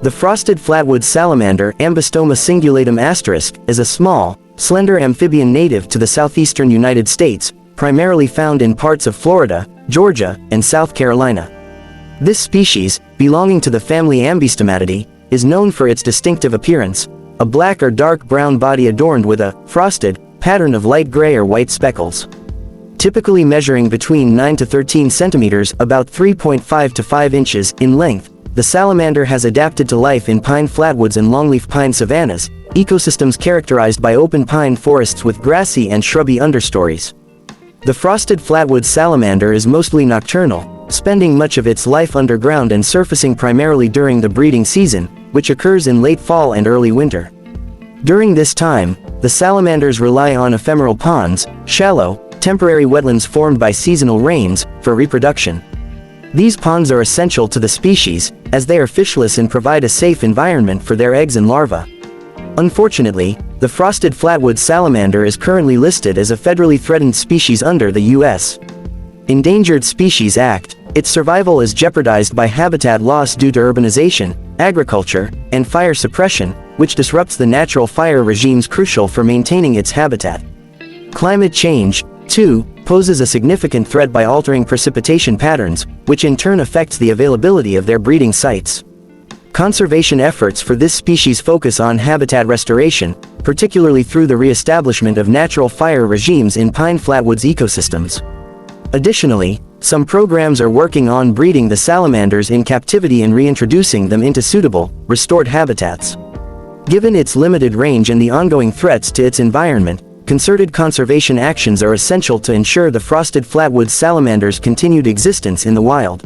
The frosted flatwoods salamander Ambystoma cingulatum * is a small, slender amphibian native to the southeastern United States, primarily found in parts of Florida, Georgia, and South Carolina. This species, belonging to the family Ambystomatidae, is known for its distinctive appearance, a black or dark brown body adorned with a frosted pattern of light gray or white speckles. Typically measuring between 9 to 13 centimeters, about 3.5 to 5 inches in length, the salamander has adapted to life in pine flatwoods and longleaf pine savannas, ecosystems characterized by open pine forests with grassy and shrubby understories. The frosted flatwoods salamander is mostly nocturnal, spending much of its life underground and surfacing primarily during the breeding season, which occurs in late fall and early winter. During this time, the salamanders rely on ephemeral ponds, shallow, temporary wetlands formed by seasonal rains, for reproduction. These ponds are essential to the species, as they are fishless and provide a safe environment for their eggs and larvae. Unfortunately, the frosted flatwoods salamander is currently listed as a federally threatened species under the U.S. Endangered Species Act. Its survival is jeopardized by habitat loss due to urbanization, agriculture, and fire suppression, which disrupts the natural fire regimes crucial for maintaining its habitat. Climate change, too, poses a significant threat by altering precipitation patterns, which in turn affects the availability of their breeding sites. Conservation efforts for this species focus on habitat restoration, particularly through the re-establishment of natural fire regimes in pine flatwoods ecosystems. Additionally, some programs are working on breeding the salamanders in captivity and reintroducing them into suitable, restored habitats. Given its limited range and the ongoing threats to its environment, concerted conservation actions are essential to ensure the frosted flatwoods salamander's continued existence in the wild.